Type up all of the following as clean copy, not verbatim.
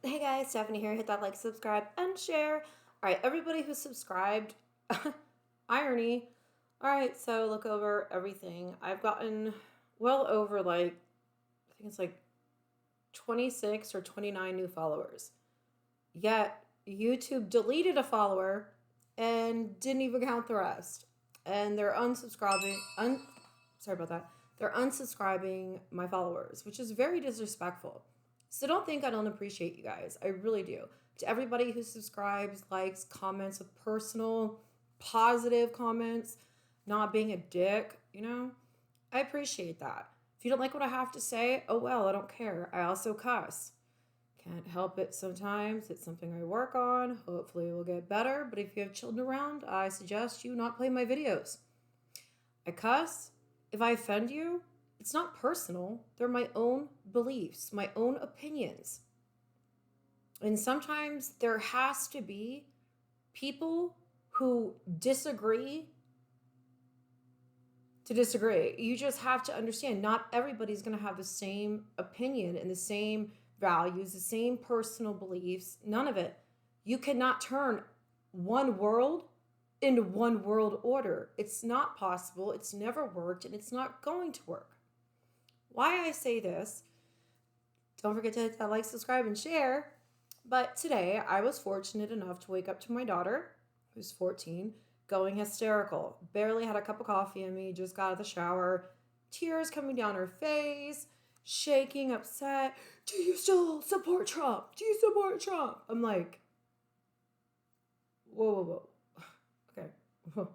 Hey guys, Stephanie here. Hit that like, subscribe, and share. All right, everybody who's subscribed, irony. All right, so look over everything. I've gotten well over I think it's like 26 or 29 new followers. Yet YouTube deleted a follower and didn't even count the rest. And they're unsubscribing. Sorry about that. They're unsubscribing my followers, which is very disrespectful. So don't think I don't appreciate you guys. I really do. To everybody who subscribes, likes, comments with personal, positive comments, not being a dick, I appreciate that. If you don't like what I have to say, oh well, I don't care. I also cuss. Can't help it sometimes. It's something I work on. Hopefully it will get better. But if you have children around, I suggest you not play my videos. I cuss. If I offend you, it's not personal. They're my own beliefs, my own opinions. And sometimes there has to be people who disagree to disagree. You just have to understand not everybody's going to have the same opinion and the same values, the same personal beliefs, none of it. You cannot turn one world into one world order. It's not possible. It's never worked, and it's not going to work. Why I say this, don't forget to hit that like, subscribe, and share. But today I was fortunate enough to wake up to my daughter, who's 14, going hysterical. Barely had a cup of coffee in me, just got out of the shower, tears coming down her face, shaking, upset. Do you still support Trump? Do you support Trump? I'm like, whoa. Okay. Whoa.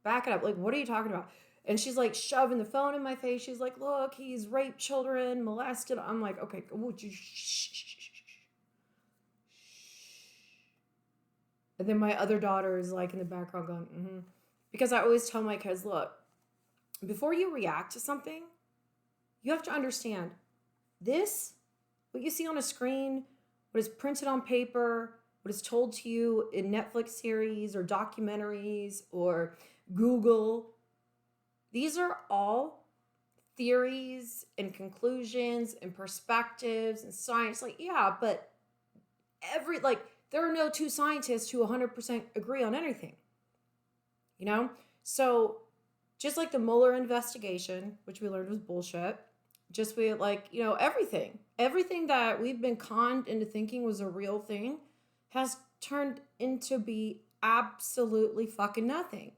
Back it up. Like, what are you talking about? And she's like shoving the phone in my face. She's like, look, he's raped children, molested. I'm like, okay, would you shh. And then my other daughter is like in the background going, mm-hmm. Because I always tell my kids, look, before you react to something, you have to understand this, what you see on a screen, what is printed on paper, what is told to you in Netflix series or documentaries or Google. These are all theories and conclusions and perspectives and science. Like, yeah, but there are no two scientists who 100% agree on anything, So just like the Mueller investigation, which we learned was bullshit, just with everything that we've been conned into thinking was a real thing has turned into be absolutely fucking nothing.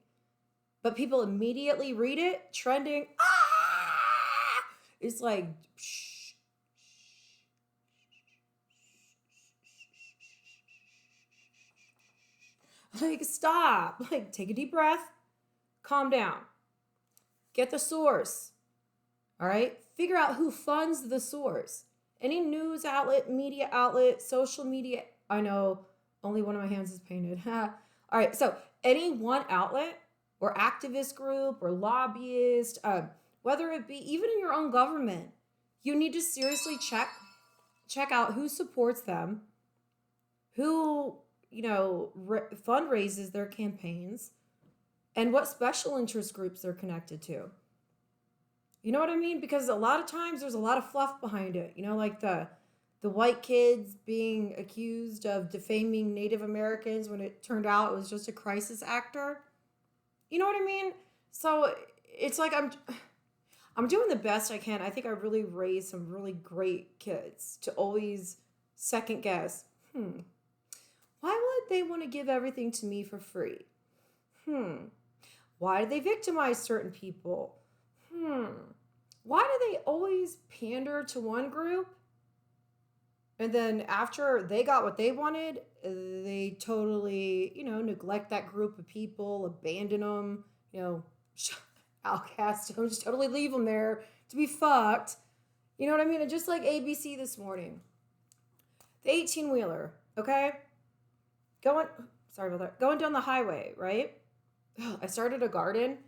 But people immediately read it, trending, it's like, shh. Like, stop. Like, take a deep breath, calm down, get the source. All right? Figure out who funds the source. Any news outlet, media outlet, social media. I know only one of my hands is painted. All right, so any one outlet or activist group or lobbyist, whether it be even in your own government, you need to seriously check out who supports them, who, fundraises their campaigns, and what special interest groups they're connected to. You know what I mean? Because a lot of times there's a lot of fluff behind it. Like the white kids being accused of defaming Native Americans when it turned out it was just a crisis actor. You know what I mean? So it's like I'm doing the best I can. I think I really raised some really great kids to always second guess. Why would they want to give everything to me for free? Why do they victimize certain people? Why do they always pander to one group? And then after they got what they wanted, they totally, neglect that group of people, abandon them, outcast them, just totally leave them there to be fucked. You know what I mean? And just like ABC this morning, the 18-wheeler, okay? Going down the highway, right? I started a garden,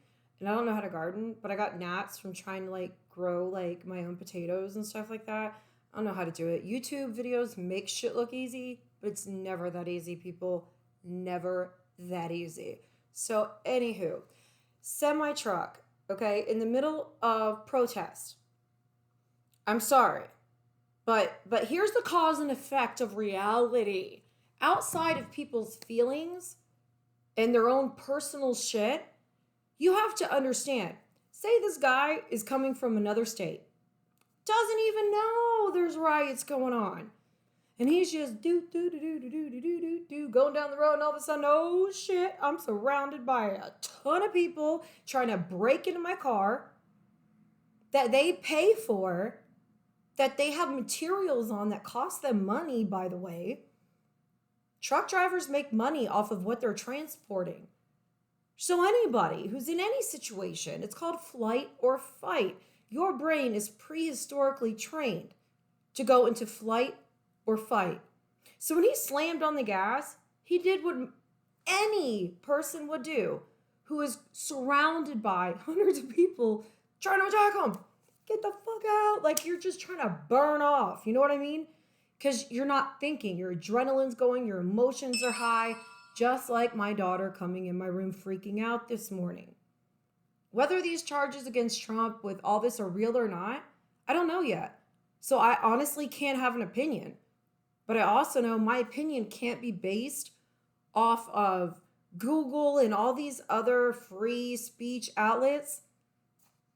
and I don't know how to garden, but I got gnats from trying to grow my own potatoes and stuff like that. I don't know how to do it. YouTube videos make shit look easy, but it's never that easy, people. Never that easy. So, anywho, semi-truck, okay, in the middle of protest. I'm sorry. But here's the cause and effect of reality. Outside of people's feelings and their own personal shit, you have to understand. Say this guy is coming from another state, doesn't even know there's riots going on. And he's just going down the road, and all of a sudden, oh shit, I'm surrounded by a ton of people trying to break into my car that they pay for, that they have materials on that cost them money, by the way. Truck drivers make money off of what they're transporting. So anybody who's in any situation, it's called flight or fight. Your brain is prehistorically trained to go into flight or fight. So when he slammed on the gas, he did what any person would do who is surrounded by hundreds of people trying to attack him. Get the fuck out. Like, you're just trying to burn off. You know what I mean? Because you're not thinking. Your adrenaline's going. Your emotions are high. Just like my daughter coming in my room freaking out this morning. Whether these charges against Trump with all this are real or not, I don't know yet. So I honestly can't have an opinion. But I also know my opinion can't be based off of Google and all these other free speech outlets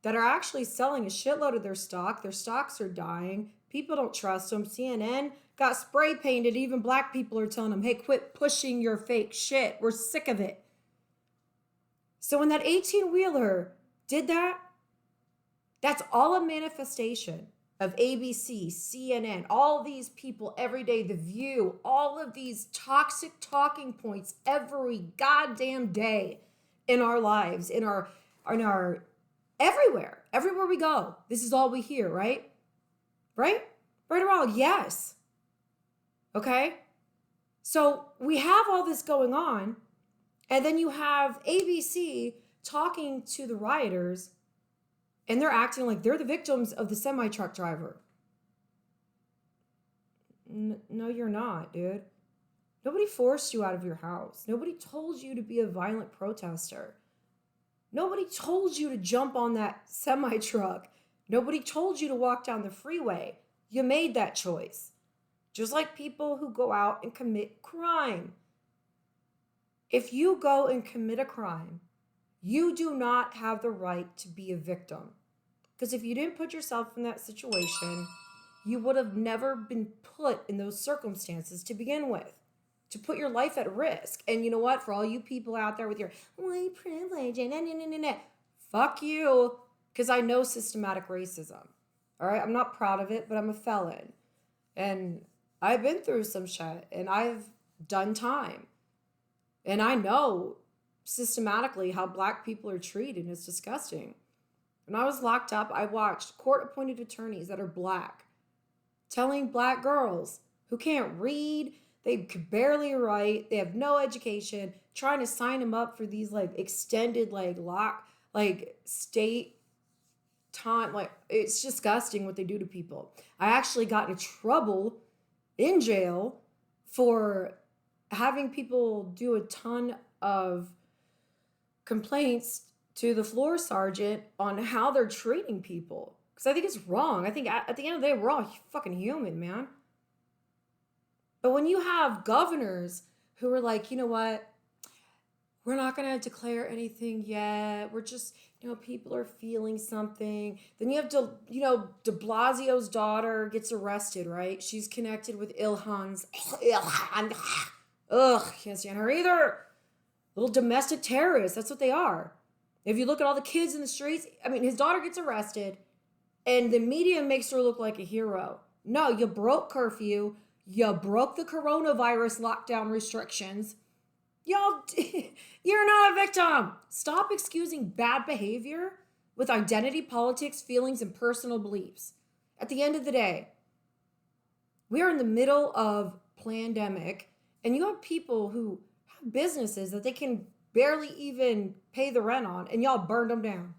that are actually selling a shitload of their stock. Their stocks are dying. People don't trust them. CNN got spray painted. Even black people are telling them, hey, quit pushing your fake shit. We're sick of it. So when that 18-wheeler did that, that's all a manifestation of ABC, CNN, all these people every day, The View, all of these toxic talking points every goddamn day in our lives, in our everywhere we go. This is all we hear, right? Right or wrong? Yes. Okay. So we have all this going on, and then you have ABC talking to the rioters, and they're acting like they're the victims of the semi-truck driver. No, you're not, dude. Nobody forced you out of your house. Nobody told you to be a violent protester. Nobody told you to jump on that semi-truck. Nobody told you to walk down the freeway. You made that choice. Just like people who go out and commit crime. If you go and commit a crime, you do not have the right to be a victim. Because if you didn't put yourself in that situation, you would have never been put in those circumstances to begin with, to put your life at risk. And you know what? For all you people out there with your white privilege and fuck you, because I know systematic racism. All right? I'm not proud of it, but I'm a felon. And I've been through some shit, and I've done time. And I know systematically how black people are treated. It's disgusting. When I was locked up, I watched court-appointed attorneys that are black telling black girls who can't read, they could barely write, they have no education, trying to sign them up for these like extended state time. Like, it's disgusting what they do to people. I actually got in trouble in jail for having people do a ton of complaints to the floor sergeant on how they're treating people. Because I think it's wrong. I think at the end of the day, we're all fucking human, man. But when you have governors who are like, you know what? We're not going to declare anything yet. We're just, people are feeling something. Then you have de Blasio's daughter gets arrested, right? She's connected with Ilhan's. Ugh, can't stand her either. Little domestic terrorists. That's what they are. If you look at all the kids in the streets, his daughter gets arrested and the media makes her look like a hero. No, you broke curfew. You broke the coronavirus lockdown restrictions. Y'all, you're not a victim. Stop excusing bad behavior with identity politics, feelings, and personal beliefs. At the end of the day, we are in the middle of pandemic, and you have people who have businesses that they can barely even pay the rent on, and y'all burned them down.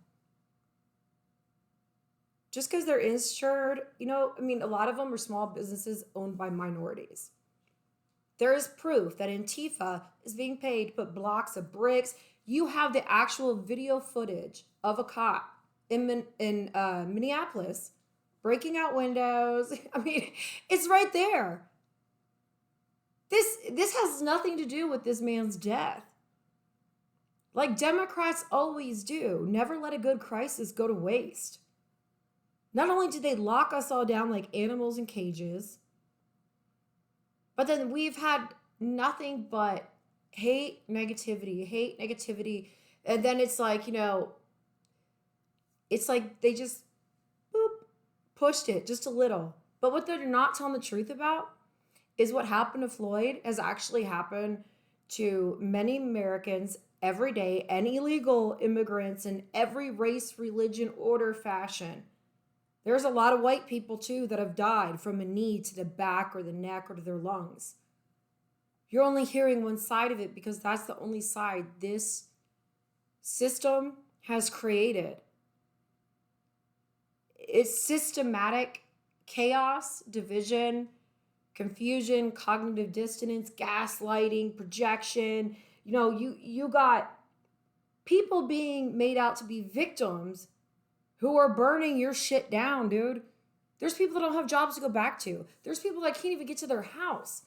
Just because they're insured, a lot of them are small businesses owned by minorities. There is proof that Antifa is being paid to put blocks of bricks. You have the actual video footage of a cop in Minneapolis breaking out windows. I mean, it's right there. This has nothing to do with this man's death. Like Democrats always do. Never let a good crisis go to waste. Not only did they lock us all down like animals in cages, but then we've had nothing but hate, negativity. And then it's like, it's like they just pushed it just a little. But what they're not telling the truth about is what happened to Floyd has actually happened to many Americans every day, and illegal immigrants in every race, religion, order, fashion. There's a lot of white people too that have died from a knee to the back or the neck or to their lungs. You're only hearing one side of it because that's the only side this system has created. It's systematic chaos, division, confusion, cognitive dissonance, gaslighting, projection. You got people being made out to be victims who are burning your shit down, dude. There's people that don't have jobs to go back to. There's people that can't even get to their house.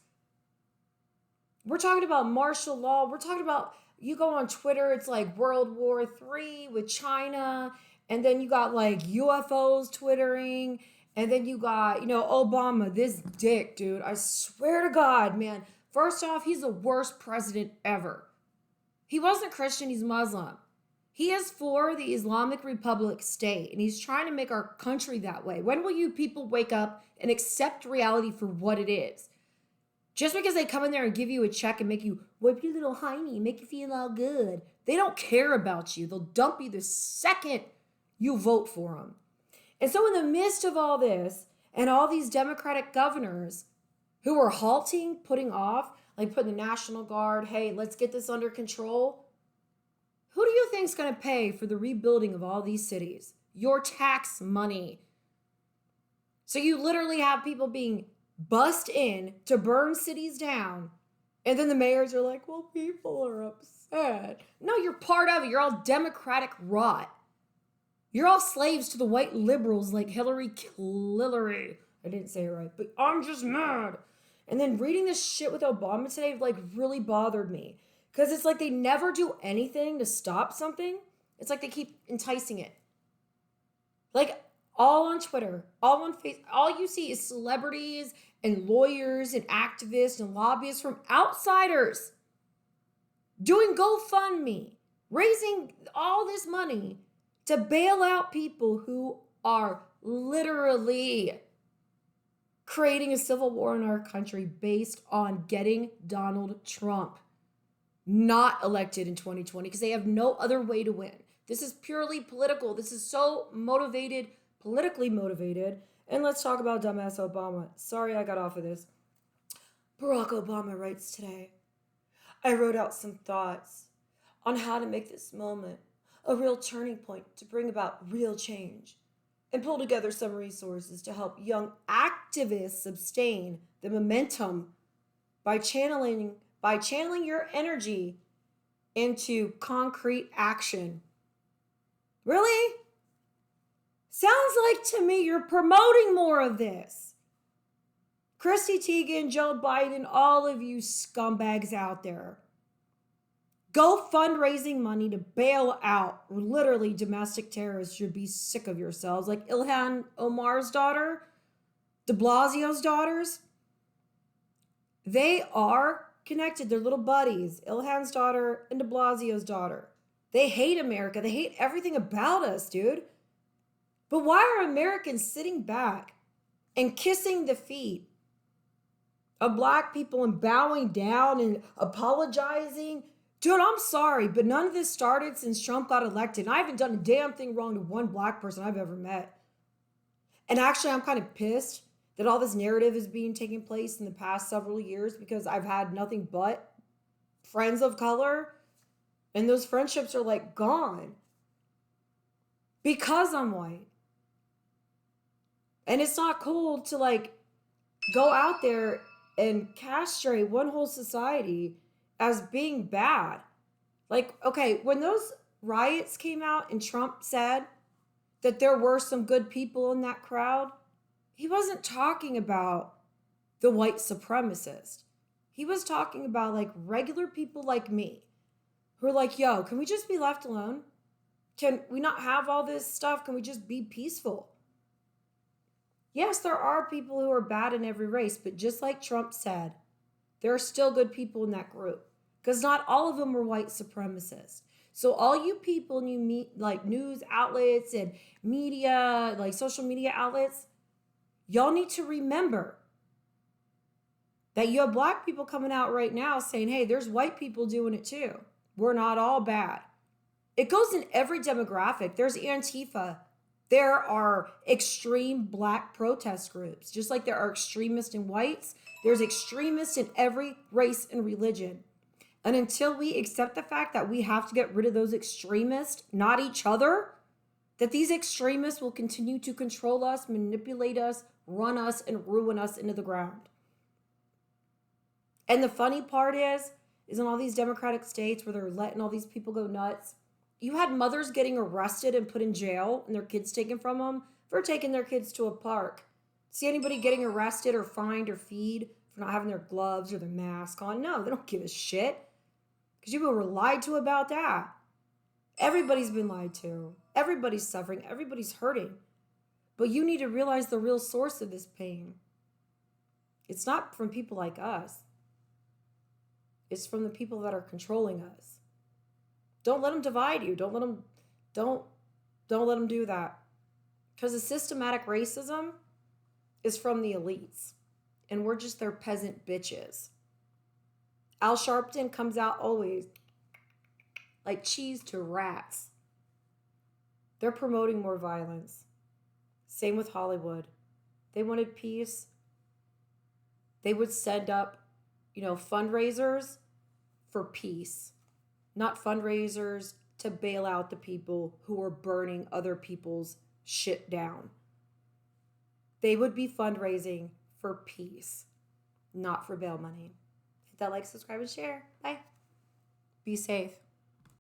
We're talking about martial law. We're talking about, you go on Twitter, it's like World War III with China. And then you got like UFOs twittering. And then you got, Obama, this dick, dude. I swear to God, man. First off, he's the worst president ever. He wasn't Christian, he's Muslim. He is for the Islamic Republic state, and he's trying to make our country that way. When will you people wake up and accept reality for what it is? Just because they come in there and give you a check and make you wipe your little hiney, make you feel all good. They don't care about you. They'll dump you the second you vote for them. And so in the midst of all this, and all these Democratic governors who are halting, putting off, like putting the National Guard, hey, let's get this under control. Who do you think's going to pay for the rebuilding of all these cities? Your tax money. So you literally have people being bussed in to burn cities down, and then the mayors are like, well, people are upset. No, you're part of it. You're all Democratic rot. You're all slaves to the white liberals like Hillary. I didn't say it right, but I'm just mad. And then reading this shit with Obama today like really bothered me. Because it's like they never do anything to stop something. It's like they keep enticing it. Like all on Twitter, all on Facebook, all you see is celebrities and lawyers and activists and lobbyists from outsiders doing GoFundMe, raising all this money to bail out people who are literally creating a civil war in our country based on getting Donald Trump not elected in 2020 because they have no other way to win. This is purely political. This is so motivated, politically motivated. And let's talk about dumbass Obama. Sorry I got off of this. Barack Obama writes today, I wrote out some thoughts on how to make this moment a real turning point to bring about real change and pull together some resources to help young activists sustain the momentum by channeling your energy into concrete action. Really? Sounds like to me you're promoting more of this. Chrissy Teigen, Joe Biden, all of you scumbags out there. Go fundraising money to bail out literally domestic terrorists. Should be sick of yourselves. Like Ilhan Omar's daughter, de Blasio's daughters. They are connected. They're little buddies. Ilhan's daughter and de Blasio's daughter. They hate America. They hate everything about us, dude. But why are Americans sitting back and kissing the feet of black people and bowing down and apologizing? Dude, I'm sorry, but none of this started since Trump got elected. And I haven't done a damn thing wrong to one black person I've ever met. And actually, I'm kind of pissed that all this narrative is being taken place in the past several years because I've had nothing but friends of color. And those friendships are like gone because I'm white. And it's not cool to like go out there and castrate one whole society as being bad. Like, okay, when those riots came out and Trump said that there were some good people in that crowd, he wasn't talking about the white supremacist. He was talking about like regular people like me who are like, yo, can we just be left alone? Can we not have all this stuff? Can we just be peaceful? Yes, there are people who are bad in every race, but just like Trump said, there are still good people in that group because not all of them were white supremacists. So all you people, and you meet like news outlets and media, like social media outlets, y'all need to remember that you have black people coming out right now saying, hey, there's white people doing it too. We're not all bad. It goes in every demographic. There's Antifa. There are extreme black protest groups. Just like there are extremists in whites, there's extremists in every race and religion. And until we accept the fact that we have to get rid of those extremists, not each other, that these extremists will continue to control us, manipulate us, run us, and ruin us into the ground. And the funny part is in all these Democratic states where they're letting all these people go nuts, you had mothers getting arrested and put in jail and their kids taken from them for taking their kids to a park. See anybody getting arrested or fined or feed for not having their gloves or their mask on? No, they don't give a shit because you were lied to about that. Everybody's been lied to. Everybody's suffering. Everybody's hurting. But you need to realize the real source of this pain. It's not from people like us. It's from the people that are controlling us. Don't let them divide you. Don't let them do that. Because the systematic racism is from the elites. And we're just their peasant bitches. Al Sharpton comes out always like cheese to rats. They're promoting more violence. Same with Hollywood. They wanted peace. They would send up, fundraisers for peace, not fundraisers to bail out the people who are burning other people's shit down. They would be fundraising for peace, not for bail money. Hit that like, subscribe, and share. Bye. Be safe.